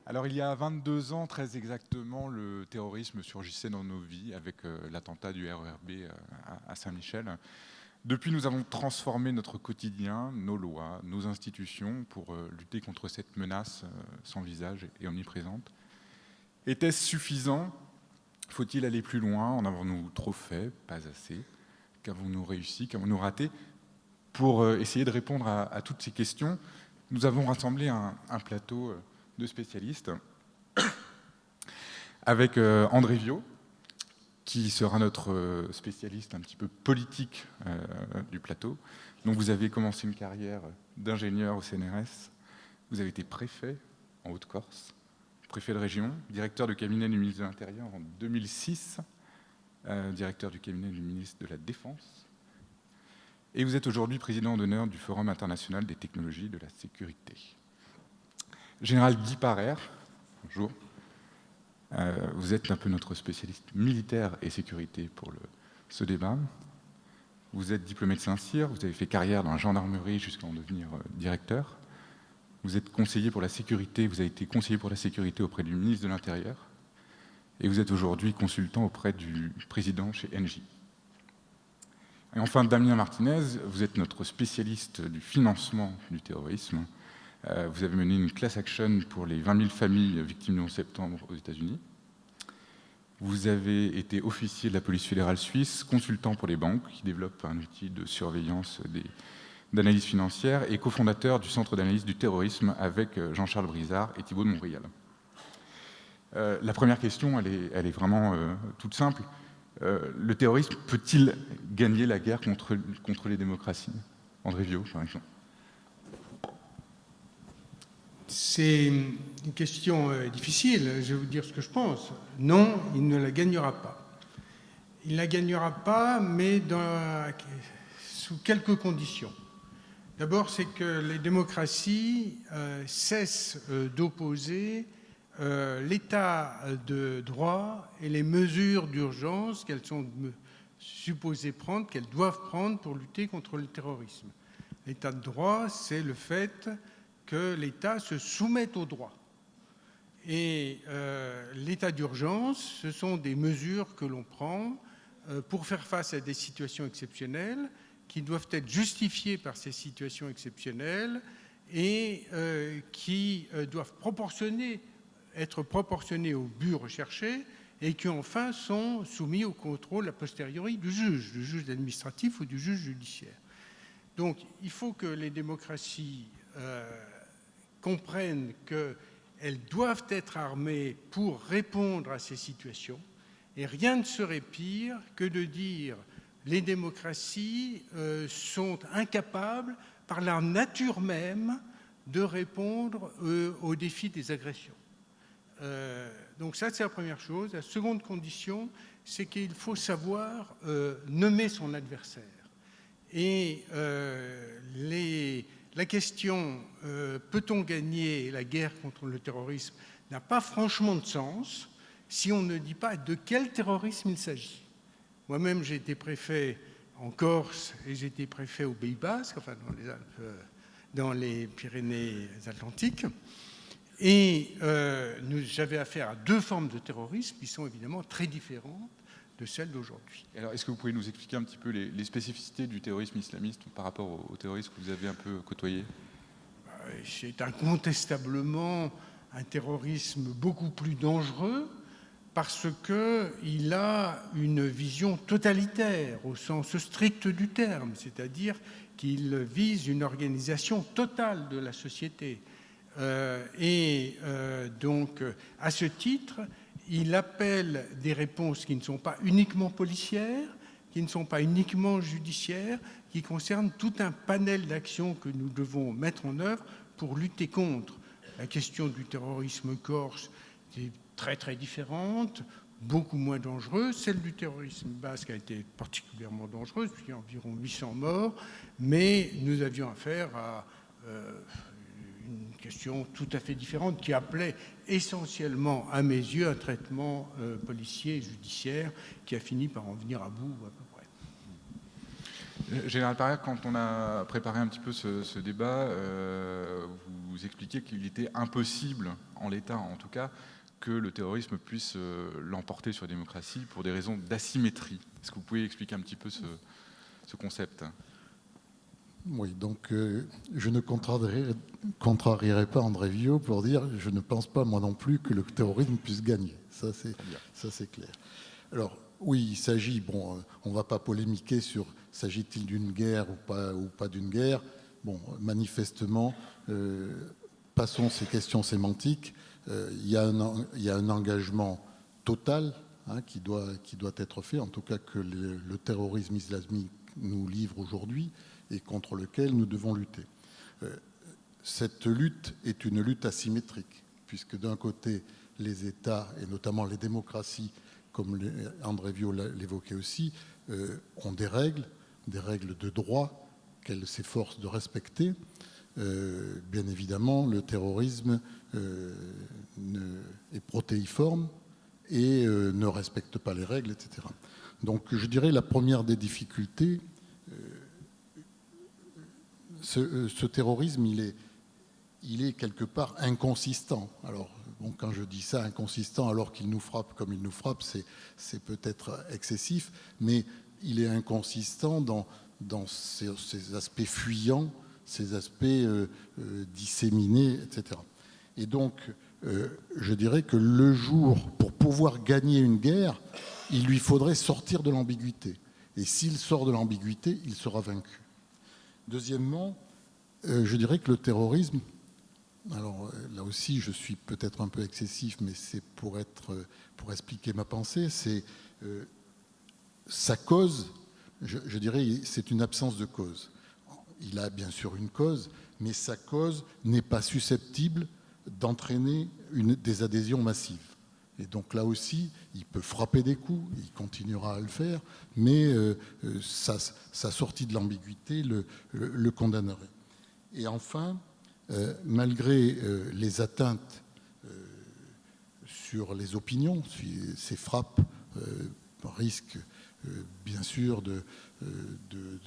Alors, il y a 22 ans, très exactement, le terrorisme surgissait dans nos vies avec l'attentat du RERB à Saint-Michel. Depuis, nous avons transformé notre quotidien, nos lois, nos institutions pour lutter contre cette menace sans visage et omniprésente. Était-ce suffisant? Faut-il aller plus loin? En avons-nous trop fait? Pas assez. Qu'avons-nous réussi? Qu'avons-nous raté? Pour essayer de répondre à toutes ces questions, nous avons rassemblé un plateau de spécialistes avec André Viau, qui sera notre spécialiste un petit peu politique du plateau. Donc vous avez commencé une carrière d'ingénieur au CNRS, vous avez été préfet en Haute-Corse, préfet de région, directeur de cabinet du ministre de l'Intérieur en 2006, directeur du cabinet du ministre de la Défense, et vous êtes aujourd'hui président d'honneur du Forum international des technologies de la sécurité. Général Guy Parère, bonjour. Vous êtes un peu notre spécialiste militaire et sécurité pour ce débat. Vous êtes diplômé de Saint-Cyr, vous avez fait carrière dans la gendarmerie jusqu'à en devenir directeur. Vous êtes conseiller pour la sécurité, vous avez été conseiller pour la sécurité auprès du ministre de l'Intérieur. Et vous êtes aujourd'hui consultant auprès du président chez Engie. Et enfin, Damien Martinez, vous êtes notre spécialiste du financement du terrorisme. Vous avez mené une class action pour les 20 000 familles victimes du 11 septembre aux États-Unis. Vous avez été officier de la police fédérale suisse, consultant pour les banques, qui développent un outil de surveillance d'analyse financière, et cofondateur du Centre d'analyse du terrorisme avec Jean-Charles Brizard et Thibault de Montbrial. La première question, elle est vraiment toute simple. Le terrorisme peut-il gagner la guerre contre les démocraties? André Viau, par exemple. C'est une question difficile, je vais vous dire ce que je pense. Non, il ne la gagnera pas. Il ne la gagnera pas, mais sous quelques conditions. D'abord, c'est que les démocraties cessent d'opposer l'état de droit et les mesures d'urgence qu'elles sont supposées prendre, qu'elles doivent prendre pour lutter contre le terrorisme. L'état de droit, c'est le fait que l'État se soumette au droit. Et l'état d'urgence, ce sont des mesures que l'on prend pour faire face à des situations exceptionnelles qui doivent être justifiées par ces situations exceptionnelles et qui doivent être proportionnées au but recherché et qui enfin sont soumis au contrôle a posteriori du juge administratif ou du juge judiciaire. Donc il faut que les démocraties comprennent qu'elles doivent être armées pour répondre à ces situations. Et rien ne serait pire que de dire les démocraties sont incapables, par leur nature même, de répondre aux défis des agressions. Donc ça, c'est la première chose. La seconde condition, c'est qu'il faut savoir nommer son adversaire. Et la question « peut-on gagner la guerre contre le terrorisme ?» n'a pas franchement de sens si on ne dit pas de quel terrorisme il s'agit. Moi-même, j'ai été préfet en Corse et j'ai été préfet au Pays Basque, enfin dans les Pyrénées-Atlantiques. Et j'avais affaire à deux formes de terrorisme qui sont évidemment très différentes de celles d'aujourd'hui. Alors, est-ce que vous pouvez nous expliquer un petit peu les spécificités du terrorisme islamiste par rapport au terrorisme que vous avez un peu côtoyé? C'est incontestablement un terrorisme beaucoup plus dangereux parce qu'il a une vision totalitaire au sens strict du terme, c'est-à-dire qu'il vise une organisation totale de la société. Donc, à ce titre, il appelle des réponses qui ne sont pas uniquement policières, qui ne sont pas uniquement judiciaires, qui concernent tout un panel d'actions que nous devons mettre en œuvre pour lutter contre. La question du terrorisme corse est très très différente, beaucoup moins dangereuse. Celle du terrorisme basque a été particulièrement dangereuse, puisqu'il y a environ 800 morts, mais nous avions affaire à une question tout à fait différente qui appelait essentiellement, à mes yeux, un traitement policier et judiciaire qui a fini par en venir à bout à peu près. Général Paria, quand on a préparé un petit peu ce débat, vous expliquiez qu'il était impossible, en l'état en tout cas, que le terrorisme puisse l'emporter sur la démocratie pour des raisons d'asymétrie. Est-ce que vous pouvez expliquer un petit peu ce concept? Oui, donc je ne contrarierai pas André Viau pour dire je ne pense pas moi non plus que le terrorisme puisse gagner. Ça c'est clair. Alors oui, il s'agit, bon, on ne va pas polémiquer sur s'agit-il d'une guerre ou pas d'une guerre. Bon, manifestement, passons ces questions sémantiques. Il y a un engagement total qui doit être fait, en tout cas que le terrorisme islamique nous livre aujourd'hui et contre lequel nous devons lutter. Cette lutte est une lutte asymétrique, puisque d'un côté, les États, et notamment les démocraties, comme André Viau l'évoquait aussi, ont des règles de droit qu'elles s'efforcent de respecter. Bien évidemment, le terrorisme est protéiforme et ne respecte pas les règles, etc. Donc je dirais la première des difficultés, ce terrorisme, il est quelque part inconsistant. Alors, bon, quand je dis ça, inconsistant, alors qu'il nous frappe comme il nous frappe, c'est peut-être excessif, mais il est inconsistant dans ses aspects fuyants, ses aspects disséminés, etc. Et donc, je dirais que le jour, pour pouvoir gagner une guerre, il lui faudrait sortir de l'ambiguïté. Et s'il sort de l'ambiguïté, il sera vaincu. Deuxièmement, je dirais que le terrorisme, alors là aussi je suis peut-être un peu excessif, mais c'est pour expliquer ma pensée, c'est sa cause, je dirais, c'est une absence de cause. Il a bien sûr une cause, mais sa cause n'est pas susceptible d'entraîner des adhésions massives. Et donc là aussi, il peut frapper des coups, il continuera à le faire, mais sa sortie de l'ambiguïté le condamnerait. Et enfin, malgré les atteintes sur les opinions, ces frappes risquent bien sûr de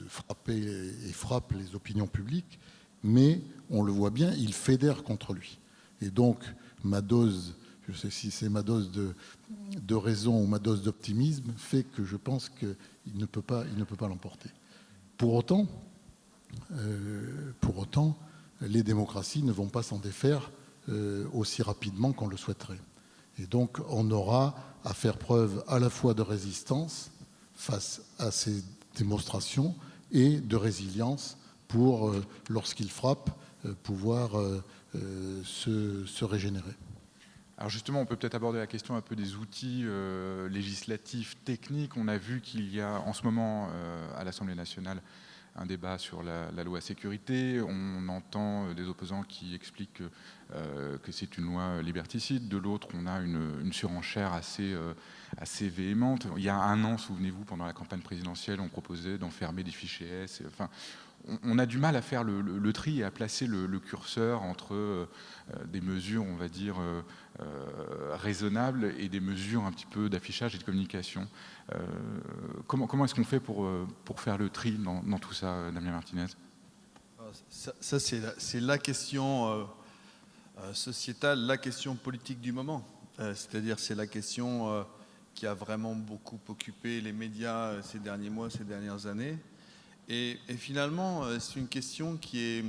frapper et frappent les opinions publiques, mais on le voit bien, il fédère contre lui. Et donc, ma dose, je sais si c'est ma dose de raison ou ma dose d'optimisme, fait que je pense qu'il ne peut pas l'emporter. Pour autant, les démocraties ne vont pas s'en défaire aussi rapidement qu'on le souhaiterait. Et donc, on aura à faire preuve à la fois de résistance face à ces démonstrations et de résilience pour, lorsqu'ils frappent, pouvoir se régénérer. Alors justement, on peut peut-être aborder la question un peu des outils législatifs, techniques. On a vu qu'il y a en ce moment à l'Assemblée nationale un débat sur la loi sécurité. On entend des opposants qui expliquent que c'est une loi liberticide. De l'autre, on a une surenchère assez véhémente. Il y a un an, souvenez-vous, pendant la campagne présidentielle, on proposait d'enfermer des fichiers S. Enfin, on a du mal à faire le tri et à placer le curseur entre des mesures, on va dire, raisonnables et des mesures un petit peu d'affichage et de communication. Comment est-ce qu'on fait pour faire le tri dans tout ça, Damien Martinez? Ça c'est la question sociétale, la question politique du moment. C'est-à-dire c'est la question qui a vraiment beaucoup occupé les médias ces derniers mois, ces dernières années. Et finalement, c'est une question qui est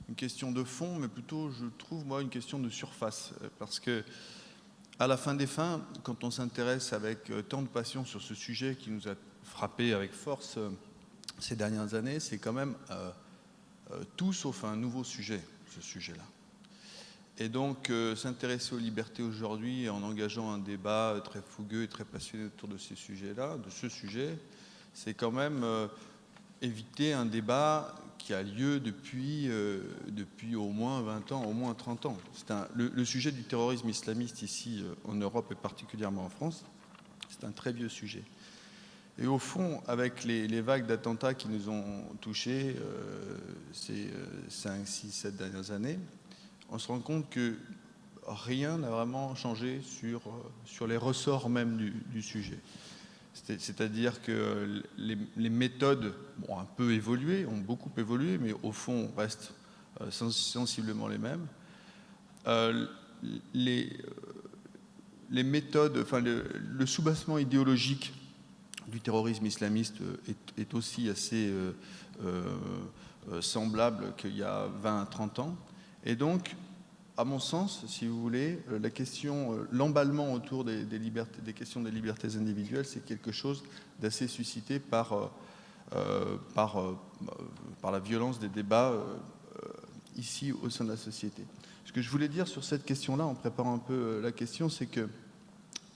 une question de fond, mais plutôt, je trouve, moi, une question de surface. Parce que, à la fin des fins, quand on s'intéresse avec tant de passion sur ce sujet qui nous a frappé avec force ces dernières années, c'est quand même tout sauf un nouveau sujet, ce sujet-là. Et donc, s'intéresser aux libertés aujourd'hui en engageant un débat très fougueux et très passionné autour de ces sujets-là, de ce sujet, c'est quand même éviter un débat qui a lieu depuis au moins 20 ans, au moins 30 ans. Le sujet du terrorisme islamiste ici en Europe et particulièrement en France, c'est un très vieux sujet. Et au fond, avec les vagues d'attentats qui nous ont touchés ces 5, 6, 7 dernières années, on se rend compte que rien n'a vraiment changé sur les ressorts même du sujet. C'est-à-dire que les méthodes ont un peu évolué, ont beaucoup évolué, mais au fond restent sensiblement les mêmes. Les méthodes, enfin le soubassement idéologique du terrorisme islamiste est aussi assez semblable qu'il y a 20 à 30 ans. Et donc, à mon sens, si vous voulez, la question, l'emballement autour des questions des libertés individuelles, c'est quelque chose d'assez suscité par la violence des débats ici au sein de la société. Ce que je voulais dire sur cette question-là, en préparant un peu la question, c'est qu'il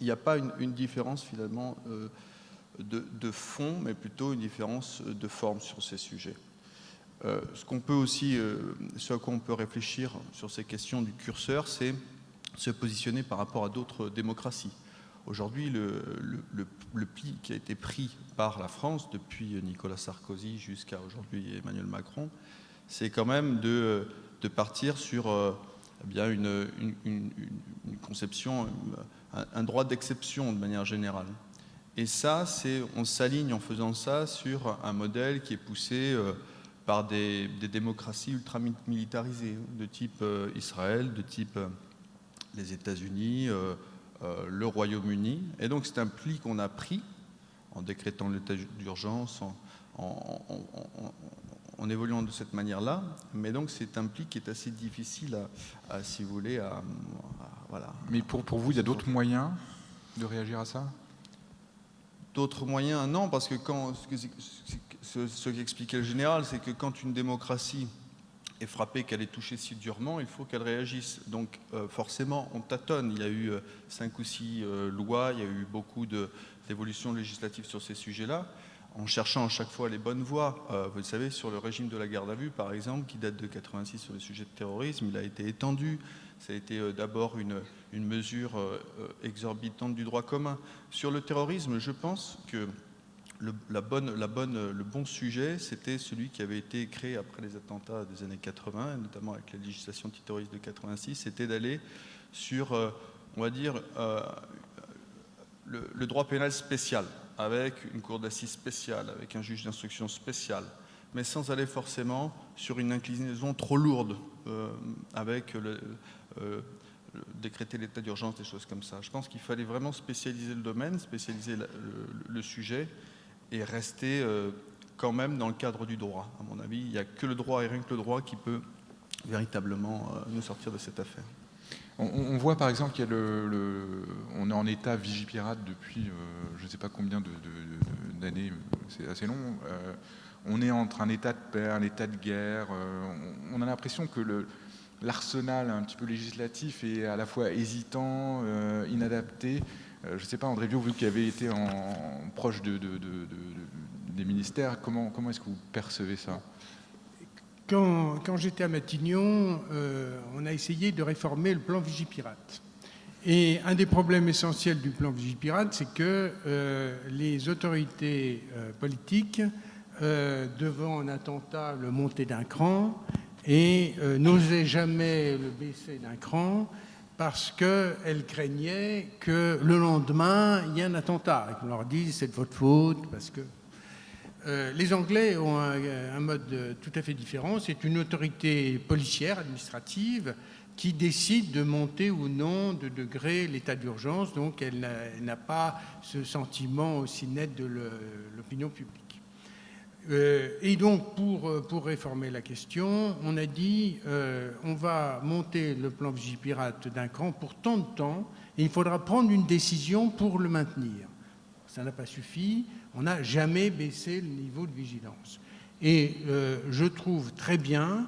n'y a pas une différence finalement de fond, mais plutôt une différence de forme sur ces sujets. Ce qu'on peut aussi, ce à quoi on peut réfléchir sur ces questions du curseur, c'est se positionner par rapport à d'autres démocraties. Aujourd'hui, le pli qui a été pris par la France depuis Nicolas Sarkozy jusqu'à aujourd'hui Emmanuel Macron, c'est quand même de partir sur bien une conception, un droit d'exception de manière générale. Et ça, on s'aligne en faisant ça sur un modèle qui est poussé par des démocraties ultra-militarisées, de type Israël, de type les États-Unis, le Royaume-Uni. Et donc c'est un pli qu'on a pris en décrétant l'état d'urgence, en évoluant de cette manière-là. Mais donc c'est un pli qui est assez difficile si vous voulez, voilà. Mais pour vous, il y a d'autres moyens de réagir à ça ? D'autres moyens, non, parce que ce qu'expliquait le général, c'est que quand une démocratie est frappée, qu'elle est touchée si durement, il faut qu'elle réagisse. Donc forcément, on tâtonne. Il y a eu 5 ou 6 lois, il y a eu beaucoup d'évolutions législatives sur ces sujets-là, en cherchant à chaque fois les bonnes voies. Vous le savez, sur le régime de la garde à vue, par exemple, qui date de 86 sur les sujets de terrorisme, il a été étendu. Ça a été d'abord une mesure exorbitante du droit commun. Sur le terrorisme, je pense que le bon sujet, c'était celui qui avait été créé après les attentats des années 80, notamment avec la législation antiterroriste de 86, c'était d'aller sur, on va dire, le droit pénal spécial, avec une cour d'assises spéciale, avec un juge d'instruction spécial, mais sans aller forcément sur une inclinaison trop lourde, avec décréter l'état d'urgence, des choses comme ça. Je pense qu'il fallait vraiment spécialiser le domaine, spécialiser le sujet et rester quand même dans le cadre du droit. À mon avis, il n'y a que le droit et rien que le droit qui peut véritablement nous sortir de cette affaire. On voit par exemple qu'il y a on est en état Vigipirate depuis je ne sais pas combien d'années, c'est assez long. On est entre un état de paix, un état de guerre. On a l'impression que l'arsenal un petit peu législatif est à la fois hésitant, inadapté. Je ne sais pas, André Viau, vous qui avez été proche des ministères, comment est-ce que vous percevez ça ? Quand j'étais à Matignon, on a essayé de réformer le plan Vigipirate. Et un des problèmes essentiels du plan Vigipirate, c'est que les autorités politiques, devant un attentat, le montaient d'un cran et n'osaient jamais le baisser d'un cran parce qu'elles craignaient que le lendemain, il y ait un attentat et qu'on leur dise « c'est de votre faute » parce que... les Anglais ont un mode tout à fait différent. C'est une autorité policière, administrative, qui décide de monter ou non de degré l'état d'urgence. Donc, elle n'a pas ce sentiment aussi net de l'opinion publique. Et donc, pour réformer la question, on a dit on va monter le plan Vigipirate d'un cran pour tant de temps et il faudra prendre une décision pour le maintenir. Ça n'a pas suffi. On n'a jamais baissé le niveau de vigilance. Et je trouve très bien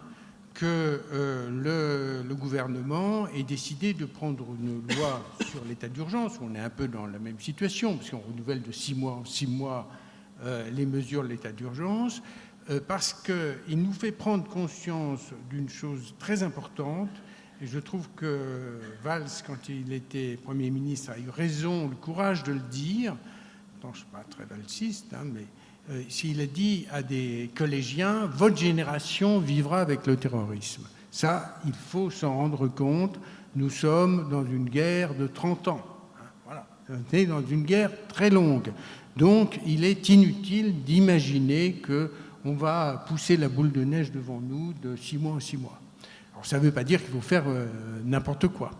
que le gouvernement ait décidé de prendre une loi sur l'état d'urgence. On est un peu dans la même situation, puisqu'on renouvelle de 6 mois en 6 mois les mesures de l'état d'urgence, parce qu'il nous fait prendre conscience d'une chose très importante. Et je trouve que Valls, quand il était Premier ministre, a eu raison, le courage de le dire. Je ne suis pas très valsiste, mais s'il a dit à des collégiens, votre génération vivra avec le terrorisme. Ça, il faut s'en rendre compte. Nous sommes dans une guerre de 30 ans. Voilà. On est dans une guerre très longue. Donc, il est inutile d'imaginer qu'on va pousser la boule de neige devant nous de 6 mois en 6 mois. Alors, ça ne veut pas dire qu'il faut faire n'importe quoi.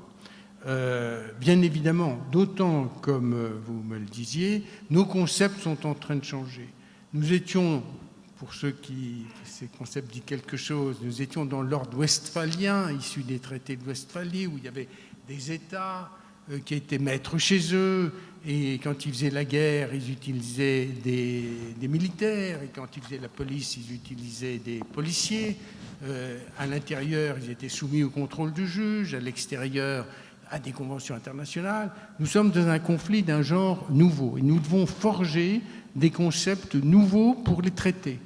Bien évidemment, d'autant, comme vous me le disiez, nos concepts sont en train de changer. Nous étions, pour ceux qui ces concepts disent quelque chose, nous étions dans l'ordre westphalien, issu des traités de Westphalie, où il y avait des États qui étaient maîtres chez eux, et quand ils faisaient la guerre, ils utilisaient des militaires, et quand ils faisaient la police, ils utilisaient des policiers. À l'intérieur, ils étaient soumis au contrôle du juge, à l'extérieur, à des conventions internationales. Nous sommes dans un conflit d'un genre nouveau, et nous devons forger des concepts nouveaux pour les traiter.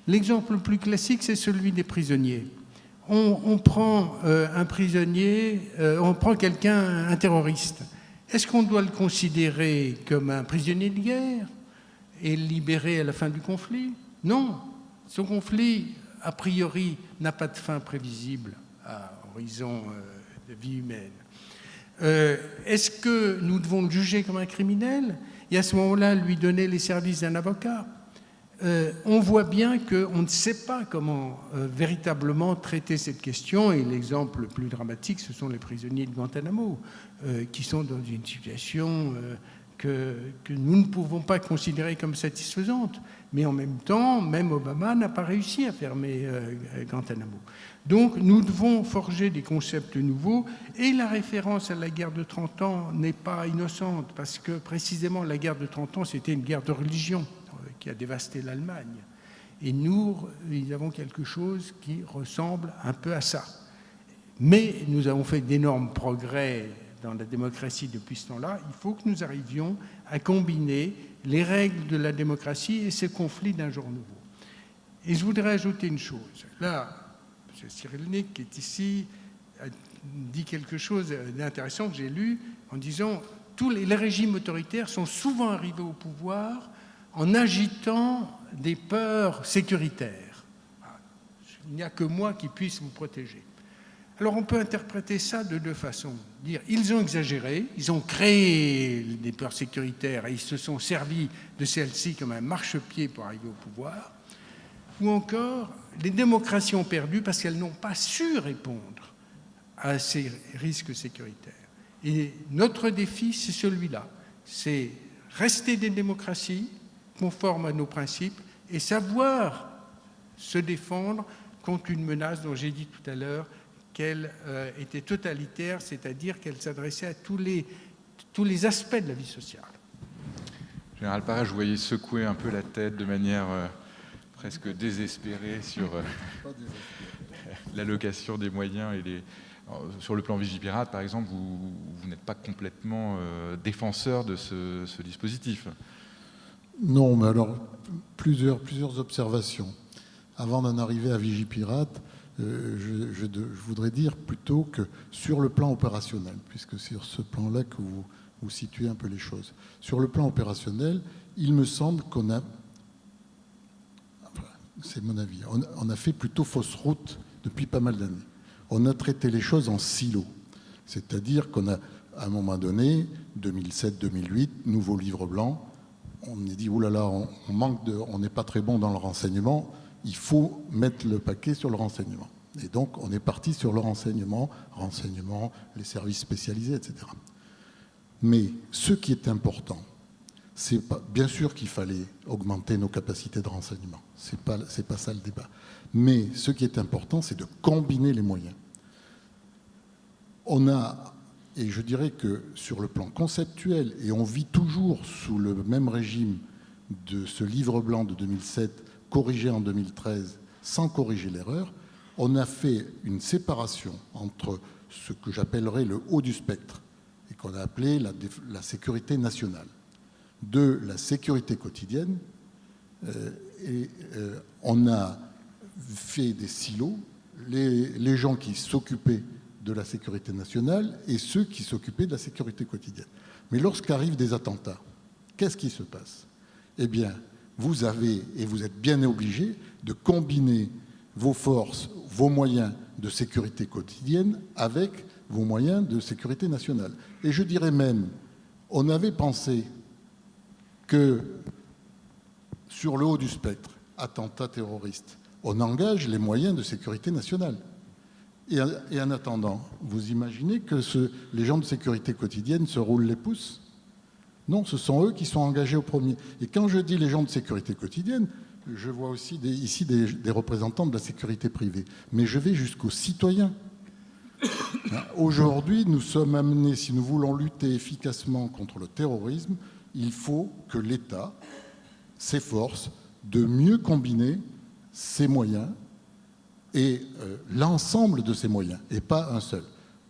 L'exemple le plus classique, c'est celui des prisonniers. On prend un prisonnier, on prend quelqu'un, un terroriste. Est-ce qu'on doit le considérer comme un prisonnier de guerre et le libérer à la fin du conflit? Non. Ce conflit, a priori, n'a pas de fin prévisible à horizon de vie humaine. Est-ce que nous devons le juger comme un criminel et à ce moment-là lui donner les services d'un avocat? On voit bien qu'on ne sait pas comment véritablement traiter cette question, et l'exemple le plus dramatique, ce sont les prisonniers de Guantanamo, qui sont dans une situation que nous ne pouvons pas considérer comme satisfaisante. Mais en même temps, même Obama n'a pas réussi à fermer Guantanamo. Donc nous devons forger des concepts nouveaux, et la référence à la guerre de 30 ans n'est pas innocente, parce que précisément la guerre de 30 ans, c'était une guerre de religion qui a dévasté l'Allemagne. Et nous avons quelque chose qui ressemble un peu à ça. Mais nous avons fait d'énormes progrès dans la démocratie depuis ce temps-là. Il faut que nous arrivions à combiner les règles de la démocratie et ces conflits d'un genre nouveau. Et je voudrais ajouter une chose. Là, M. Cyrulnik, qui est ici, a dit quelque chose d'intéressant que j'ai lu en disant « tous les régimes autoritaires sont souvent arrivés au pouvoir en agitant des peurs sécuritaires. Il n'y a que moi qui puisse vous protéger. » Alors on peut interpréter ça de deux façons. Dire ils ont exagéré, ils ont créé des peurs sécuritaires et ils se sont servis de celles-ci comme un marchepied pour arriver au pouvoir. Ou encore, les démocraties ont perdu parce qu'elles n'ont pas su répondre à ces risques sécuritaires. Et notre défi, c'est celui-là. C'est rester des démocraties conformes à nos principes et savoir se défendre contre une menace dont j'ai dit tout à l'heure qu'elle était totalitaire, c'est-à-dire qu'elle s'adressait à tous les aspects de la vie sociale. Général Parra, je vous voyais secouer un peu la tête de manière presque désespérée sur l'allocation des moyens et sur le plan Vigipirate, par exemple, vous n'êtes pas complètement défenseur de ce dispositif. Non, mais alors, plusieurs observations. Avant d'en arriver à Vigipirate, je voudrais dire plutôt que sur le plan opérationnel, puisque c'est sur ce plan-là que vous situez un peu les choses. Sur le plan opérationnel, il me semble qu'on a, enfin, c'est mon avis, on a fait plutôt fausse route depuis pas mal d'années. On a traité les choses en silo, c'est-à-dire qu'on a, à un moment donné, 2007-2008, nouveau livre blanc, on a dit, oulala, on n'est pas très bon dans le renseignement, il faut mettre le paquet sur le renseignement. Et donc, on est parti sur le renseignement, les services spécialisés, etc. Mais ce qui est important, c'est pas, bien sûr qu'il fallait augmenter nos capacités de renseignement. C'est pas ça le débat. Mais ce qui est important, c'est de combiner les moyens. On a, et je dirais que sur le plan conceptuel, et on vit toujours sous le même régime de ce livre blanc de 2007, corrigé en 2013 sans corriger l'erreur, on a fait une séparation entre ce que j'appellerais le haut du spectre et qu'on a appelé la sécurité nationale, de la sécurité quotidienne, on a fait des silos, les gens qui s'occupaient de la sécurité nationale et ceux qui s'occupaient de la sécurité quotidienne. Mais lorsqu'arrivent des attentats, qu'est-ce qui se passe? Eh bien, vous avez, et vous êtes bien obligé, de combiner vos forces, vos moyens de sécurité quotidienne avec vos moyens de sécurité nationale. Et je dirais même, on avait pensé que sur le haut du spectre, attentat terroriste, on engage les moyens de sécurité nationale. Et en attendant, vous imaginez que les gens de sécurité quotidienne se roulent les pouces? Non, ce sont eux qui sont engagés au premier. Et quand je dis les gens de sécurité quotidienne, je vois aussi ici des représentants de la sécurité privée. Mais je vais jusqu'aux citoyens. Aujourd'hui, nous sommes amenés, si nous voulons lutter efficacement contre le terrorisme, il faut que l'État s'efforce de mieux combiner ses moyens et l'ensemble de ses moyens, et pas un seul.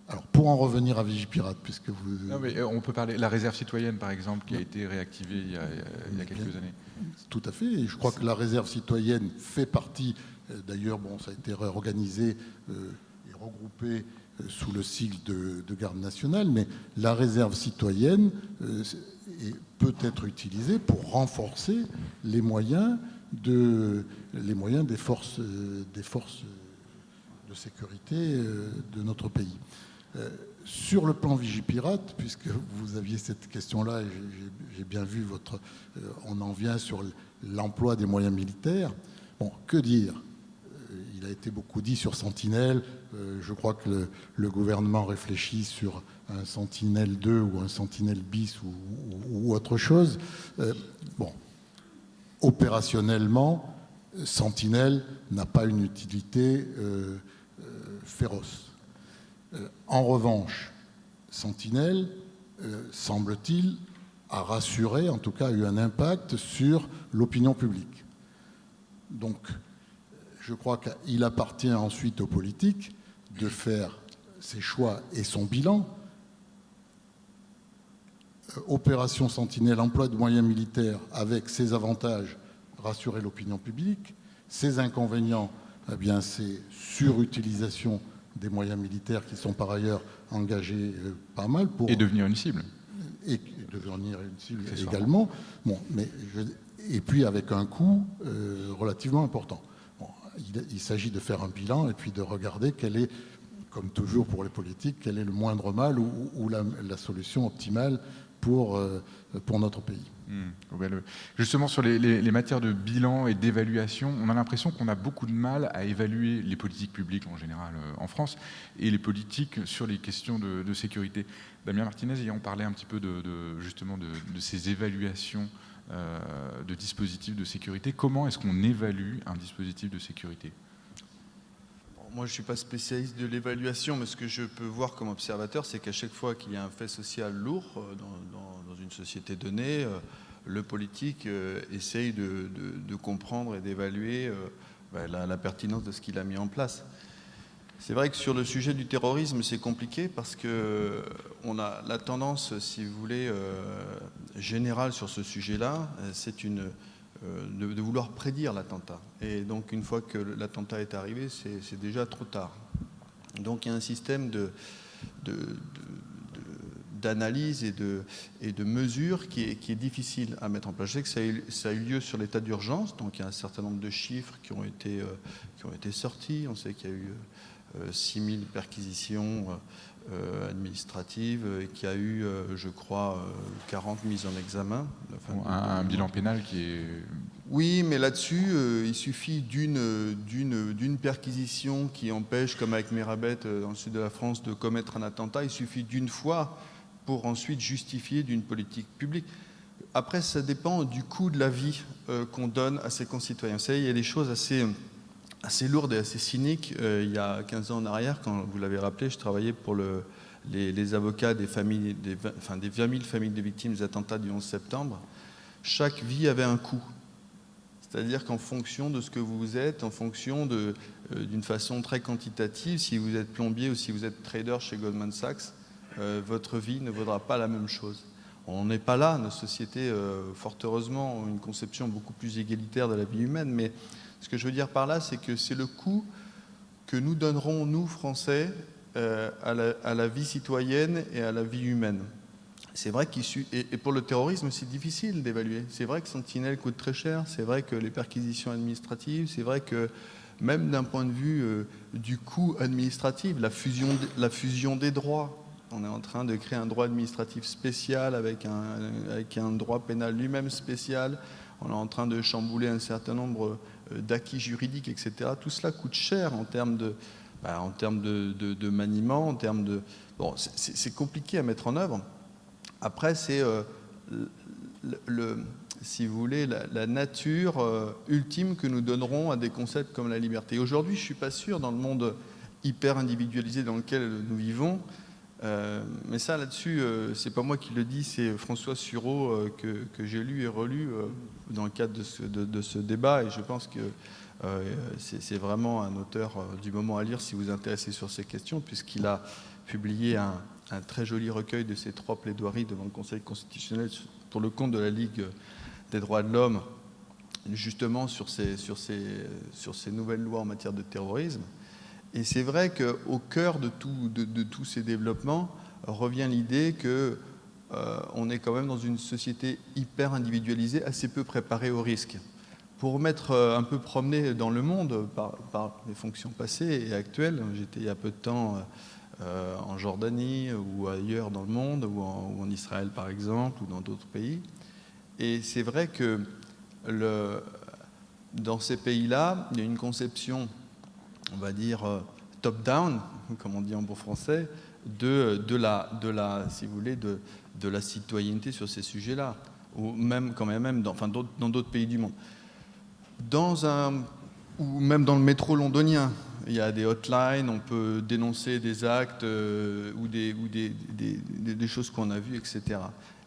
Alors, pour en revenir à Vigipirate, puisque vous... Non, mais on peut parler de la réserve citoyenne, par exemple, qui a été réactivée il y a quelques années. Tout à fait, et je crois que la réserve citoyenne fait partie, d'ailleurs, bon, ça a été réorganisé et regroupé sous le sigle de garde nationale, mais la réserve citoyenne peut être utilisée pour renforcer les moyens des forces de sécurité de notre pays. Sur le plan Vigipirate, puisque vous aviez cette question-là, et j'ai bien vu on en vient sur l'emploi des moyens militaires. Bon, que dire? Il a été beaucoup dit sur Sentinelle. Je crois que le gouvernement réfléchit sur un Sentinelle 2 ou un Sentinelle bis ou autre chose. Bon, opérationnellement, Sentinelle n'a pas une utilité féroce. En revanche, Sentinelle, semble-t-il, a rassuré, en tout cas a eu un impact sur l'opinion publique. Donc, je crois qu'il appartient ensuite aux politiques de faire ses choix et son bilan. Opération Sentinelle, emploi de moyens militaires avec ses avantages, rassurer l'opinion publique, ses inconvénients, eh bien, c'est surutilisation des moyens militaires qui sont par ailleurs engagés pas mal pour... Et devenir une cible. Et devenir une cible également. Bon, et puis avec un coût relativement important. Bon, il s'agit de faire un bilan et puis de regarder quel est, comme toujours pour les politiques, quel est le moindre mal ou la solution optimale pour notre pays. Justement, sur les matières de bilan et d'évaluation, on a l'impression qu'on a beaucoup de mal à évaluer les politiques publiques en général en France et les politiques sur les questions de sécurité. Damien Martinez, on parlait un petit peu justement de ces évaluations de dispositifs de sécurité. Comment est-ce qu'on évalue un dispositif de sécurité ? Moi, je ne suis pas spécialiste de l'évaluation, mais ce que je peux voir comme observateur, c'est qu'à chaque fois qu'il y a un fait social lourd dans une société donnée, le politique essaye de comprendre et d'évaluer la pertinence de ce qu'il a mis en place. C'est vrai que sur le sujet du terrorisme, c'est compliqué parce qu'on a la tendance, si vous voulez, générale sur ce sujet-là, c'est de vouloir prédire l'attentat. Et donc, une fois que l'attentat est arrivé, c'est déjà trop tard. Donc, il y a un système d'analyse et de mesures qui est difficile à mettre en place. Je sais que ça a eu lieu sur l'état d'urgence, donc il y a un certain nombre de chiffres qui ont été sortis. On sait qu'il y a eu 6000 perquisitions administrative et qui a eu, je crois, 40 mises en examen. Un bilan pénal qui est... Oui, mais là-dessus, il suffit d'une perquisition qui empêche, comme avec Mirabet dans le sud de la France, de commettre un attentat. Il suffit d'une fois pour ensuite justifier d'une politique publique. Après, ça dépend du coût de la vie qu'on donne à ses concitoyens. Vous savez, il y a des choses assez lourde et assez cynique. Il y a 15 ans en arrière, quand vous l'avez rappelé, je travaillais pour les avocats des 20 000 familles de victimes des attentats du 11 septembre. Chaque vie avait un coût. C'est-à-dire qu'en fonction de ce que vous êtes, en fonction d'une façon très quantitative, si vous êtes plombier ou si vous êtes trader chez Goldman Sachs, votre vie ne vaudra pas la même chose. On n'est pas là, nos sociétés, fort heureusement, ont une conception beaucoup plus égalitaire de la vie humaine, mais ce que je veux dire par là, c'est que c'est le coût que nous donnerons, nous, Français, à la vie citoyenne et à la vie humaine. C'est vrai et pour le terrorisme, c'est difficile d'évaluer. C'est vrai que Sentinelle coûte très cher, c'est vrai que les perquisitions administratives, c'est vrai que même d'un point de vue du coût administratif, la fusion des droits, on est en train de créer un droit administratif spécial avec un droit pénal lui-même spécial. on est en train de chambouler un certain nombre d'acquis juridiques, etc. Tout cela coûte cher en termes de maniement, en termes de... Bon, c'est compliqué à mettre en œuvre. Après, c'est, si vous voulez, la nature ultime que nous donnerons à des concepts comme la liberté. Aujourd'hui, je ne suis pas sûr, dans le monde hyper individualisé dans lequel nous vivons, mais ça, là-dessus, c'est pas moi qui le dis, c'est François Sureau que j'ai lu et relu dans le cadre de ce débat, et je pense que c'est vraiment un auteur du moment à lire si vous vous intéressez sur ces questions, puisqu'il a publié un très joli recueil de ses 3 plaidoiries devant le Conseil constitutionnel pour le compte de la Ligue des droits de l'homme, justement sur ces nouvelles lois en matière de terrorisme. Et c'est vrai qu'au cœur de tous ces développements revient l'idée qu'on est quand même dans une société hyper individualisée, assez peu préparée au risque. Pour m'être un peu promené dans le monde par mes fonctions passées et actuelles, j'étais il y a peu de temps en Jordanie ou ailleurs dans le monde, ou en Israël par exemple, ou dans d'autres pays. Et c'est vrai que dans ces pays-là, il y a une conception, on va dire, top-down, comme on dit en bon français, de la citoyenneté sur ces sujets-là, ou même dans d'autres pays du monde. Ou même dans le métro londonien, il y a des hotlines, on peut dénoncer des actes ou des choses qu'on a vues, etc.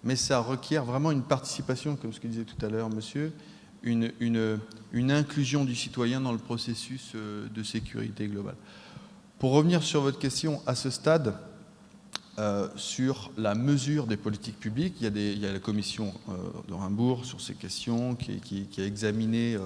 Mais ça requiert vraiment une participation, comme ce que disait tout à l'heure monsieur, une inclusion du citoyen dans le processus de sécurité globale. Pour revenir sur votre question, à ce stade, sur la mesure des politiques publiques, il y a la commission de Rimbourg sur ces questions qui a examiné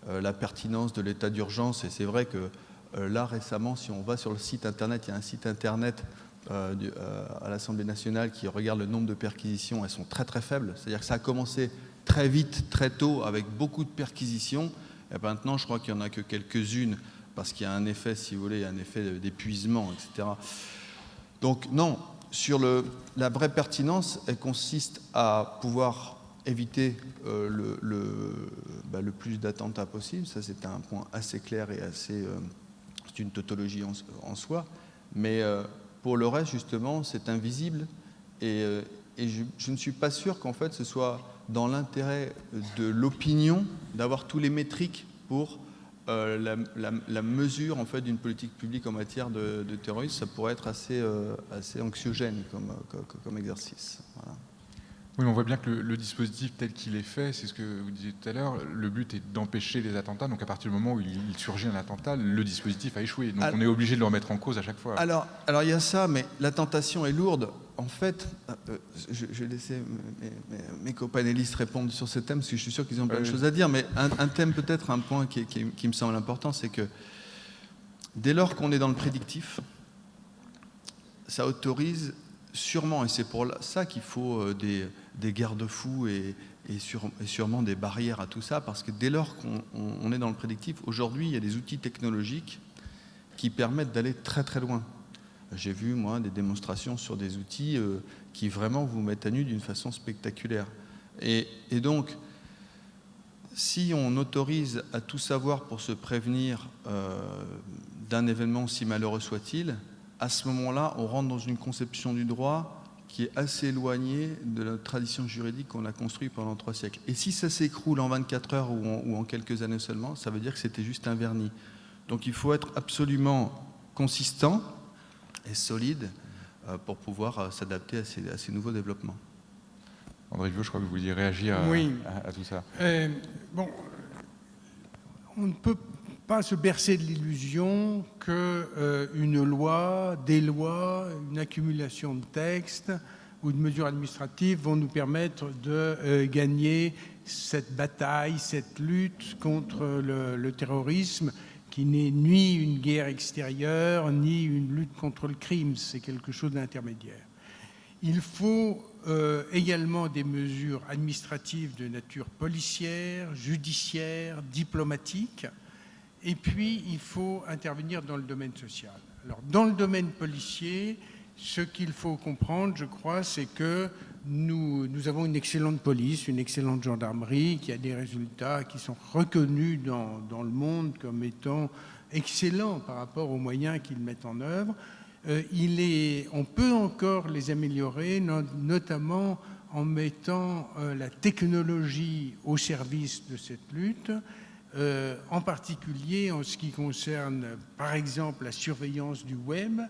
la pertinence de l'état d'urgence, et c'est vrai que là récemment, si on va sur le site internet, il y a un site internet à l'Assemblée nationale qui regarde le nombre de perquisitions, elles sont très très faibles, c'est-à-dire que ça a commencé très vite, très tôt, avec beaucoup de perquisitions, et maintenant je crois qu'il n'y en a que quelques-unes, parce qu'il y a un effet, si vous voulez, un effet d'épuisement, etc. Donc non, sur la vraie pertinence, elle consiste à pouvoir éviter le plus d'attentats possible, ça c'est un point assez clair et assez... c'est une tautologie en soi, mais pour le reste, justement, c'est invisible, et je ne suis pas sûr qu'en fait ce soit dans l'intérêt de l'opinion d'avoir tous les métriques pour la mesure en fait d'une politique publique en matière de terrorisme. Ça pourrait être assez anxiogène comme exercice. Voilà. Oui, mais on voit bien que le dispositif tel qu'il est fait, c'est ce que vous disiez tout à l'heure, le but est d'empêcher les attentats, donc à partir du moment où il surgit un attentat, le dispositif a échoué, donc on est obligé de le remettre en cause à chaque fois. Alors il y a ça, mais la tentation est lourde. En fait, je vais laisser mes copanélistes répondre sur ce thème, parce que je suis sûr qu'ils ont plein de choses à dire, mais un thème peut-être, un point qui me semble important, c'est que dès lors qu'on est dans le prédictif, ça autorise sûrement, et c'est pour ça qu'il faut des garde-fous et sûrement des barrières à tout ça, parce que dès lors qu'on est dans le prédictif, aujourd'hui, il y a des outils technologiques qui permettent d'aller très très loin. J'ai vu, moi, des démonstrations sur des outils qui vraiment vous mettent à nu d'une façon spectaculaire. Et donc, si on autorise à tout savoir pour se prévenir d'un événement aussi malheureux soit-il, à ce moment-là, on rentre dans une conception du droit qui est assez éloignée de la tradition juridique qu'on a construite pendant 3 siècles. Et si ça s'écroule en 24 heures ou en quelques années seulement, ça veut dire que c'était juste un vernis. Donc il faut être absolument consistant et solide pour pouvoir s'adapter à ces nouveaux développements. André Vieux, je crois que vous vouliez réagir à tout ça. Bon, on ne peut pas se bercer de l'illusion qu'une loi, des lois, une accumulation de textes ou de mesures administratives vont nous permettre de gagner cette bataille, cette lutte contre le terrorisme, qui n'est ni une guerre extérieure, ni une lutte contre le crime. C'est quelque chose d'intermédiaire. Il faut également des mesures administratives de nature policière, judiciaire, diplomatique. Et puis, il faut intervenir dans le domaine social. Alors, dans le domaine policier, ce qu'il faut comprendre, je crois, c'est que nous avons une excellente police, une excellente gendarmerie qui a des résultats qui sont reconnus dans le monde comme étant excellents par rapport aux moyens qu'ils mettent en œuvre. On peut encore les améliorer, notamment en mettant la technologie au service de cette lutte, en particulier en ce qui concerne, par exemple, la surveillance du web,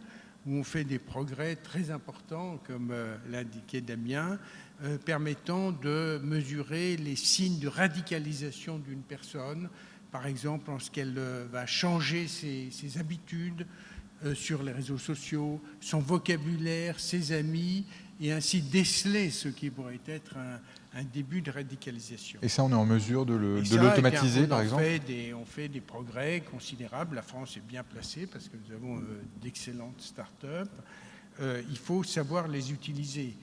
où on fait des progrès très importants, comme l'a indiqué Damien, permettant de mesurer les signes de radicalisation d'une personne, par exemple en ce qu'elle va changer ses habitudes sur les réseaux sociaux, son vocabulaire, ses amis, et ainsi déceler ce qui pourrait être un début de radicalisation. Et ça, on est en mesure de l'automatiser, par exemple ? On fait des progrès considérables. La France est bien placée parce que nous avons d'excellentes start-up. Il faut savoir les utiliser.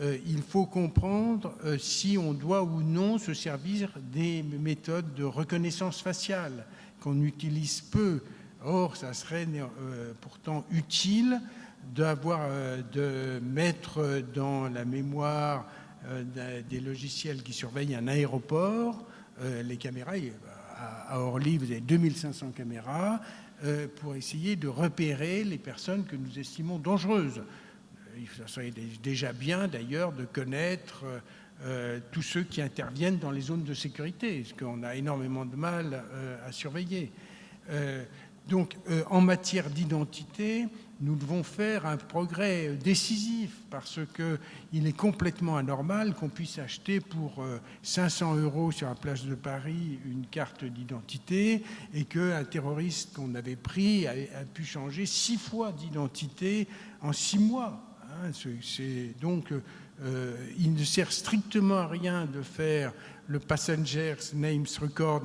Il faut comprendre si on doit ou non se servir des méthodes de reconnaissance faciale qu'on utilise peu. Or, ça serait pourtant utile de mettre dans la mémoire des logiciels qui surveillent un aéroport, les caméras. À Orly, vous avez 2500 caméras pour essayer de repérer les personnes que nous estimons dangereuses. Ça serait déjà bien, d'ailleurs, de connaître tous ceux qui interviennent dans les zones de sécurité, parce qu'on a énormément de mal à surveiller. Donc, en matière d'identité, nous devons faire un progrès décisif parce qu'il est complètement anormal qu'on puisse acheter pour 500 € sur la place de Paris une carte d'identité et qu'un terroriste qu'on avait pris a pu changer 6 fois d'identité en 6 mois. Donc, il ne sert strictement à rien de faire le Passengers Names Record,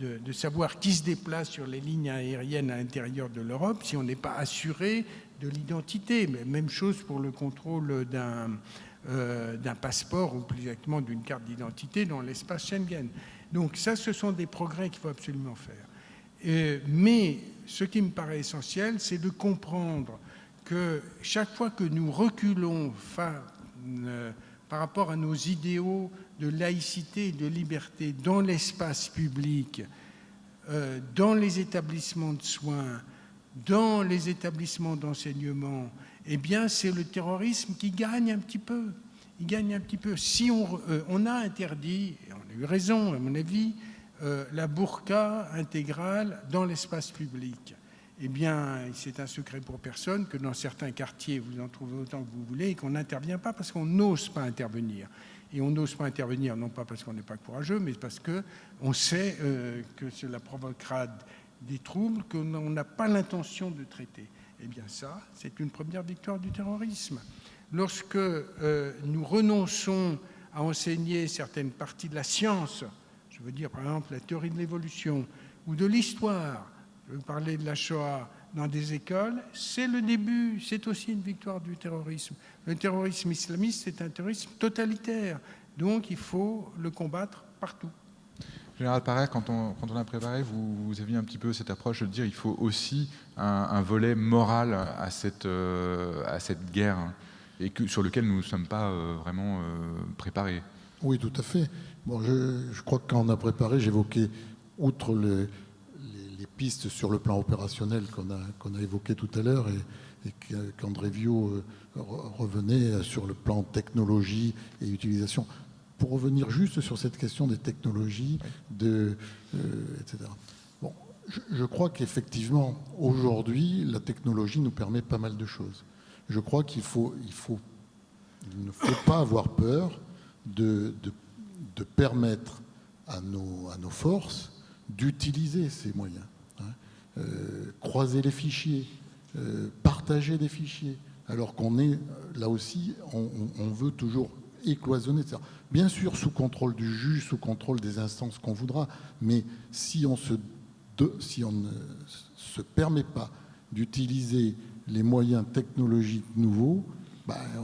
de savoir qui se déplace sur les lignes aériennes à l'intérieur de l'Europe si on n'est pas assuré de l'identité. Mais même chose pour le contrôle d'un passeport ou plus exactement d'une carte d'identité dans l'espace Schengen. Donc ça, ce sont des progrès qu'il faut absolument faire. Mais ce qui me paraît essentiel, c'est de comprendre que chaque fois que nous reculons par rapport à nos idéaux de laïcité et de liberté dans l'espace public, dans les établissements de soins, dans les établissements d'enseignement, eh bien, c'est le terrorisme qui gagne un petit peu. Il gagne un petit peu. Si on a interdit, et on a eu raison à mon avis, la burqa intégrale dans l'espace public, eh bien, c'est un secret pour personne que dans certains quartiers, vous en trouvez autant que vous voulez et qu'on n'intervient pas parce qu'on n'ose pas intervenir. Et on n'ose pas intervenir, non pas parce qu'on n'est pas courageux, mais parce qu'on sait que cela provoquera des troubles qu'on n'a pas l'intention de traiter. Eh bien ça, c'est une première victoire du terrorisme. Lorsque nous renonçons à enseigner certaines parties de la science, je veux dire par exemple la théorie de l'évolution ou de l'histoire, je veux parler de la Shoah dans des écoles, c'est le début, c'est aussi une victoire du terrorisme. Le terrorisme islamiste, c'est un terrorisme totalitaire, donc il faut le combattre partout. Général Parer, quand on a préparé, vous aviez un petit peu cette approche de dire qu'il faut aussi un volet moral à cette guerre, hein, et sur lequel nous ne sommes pas vraiment préparés. Oui, tout à fait. Bon, je crois que quand on a préparé, j'évoquais, outre les pistes sur le plan opérationnel qu'on a évoqué tout à l'heure et qu'André Viau revenait sur le plan technologie et utilisation. Pour revenir juste sur cette question des technologies, etc. Bon, je crois qu'effectivement, aujourd'hui, la technologie nous permet pas mal de choses. Je crois qu'il ne faut pas avoir peur de permettre à nos forces d'utiliser ces moyens. Croiser les fichiers, partager des fichiers, alors qu'on est, là aussi, on veut toujours écloisonner, etc. Bien sûr, sous contrôle du juge, sous contrôle des instances qu'on voudra, mais si on ne se permet pas d'utiliser les moyens technologiques nouveaux,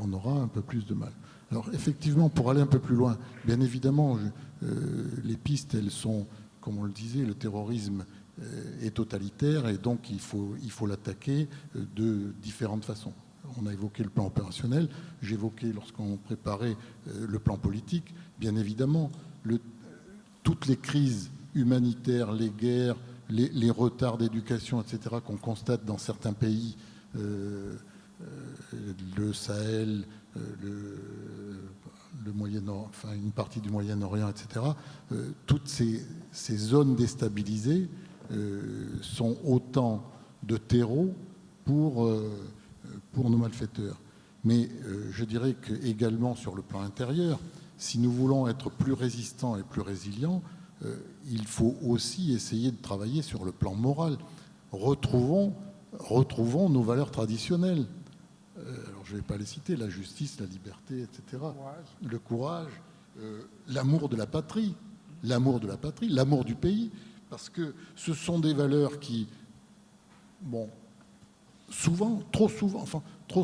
on aura un peu plus de mal. Alors effectivement, pour aller un peu plus loin, bien évidemment, les pistes, elles sont, comme on le disait, le terrorisme est totalitaire et donc il faut l'attaquer de différentes façons. on a évoqué le plan opérationnel, j'évoquais lorsqu'on préparait le plan politique, bien évidemment, toutes les crises humanitaires, les guerres, les retards d'éducation, etc., qu'on constate dans certains pays, le Sahel, le Moyen-Orient, enfin une partie du Moyen-Orient, etc., toutes ces zones déstabilisées sont autant de terreaux pour nos malfaiteurs. Mais je dirais qu'également sur le plan intérieur, si nous voulons être plus résistants et plus résilients, il faut aussi essayer de travailler sur le plan moral. Retrouvons nos valeurs traditionnelles. Alors je ne vais pas les citer, la justice, la liberté, etc. Le courage, l'amour de la patrie, l'amour du pays, parce que ce sont des valeurs qui, bon, trop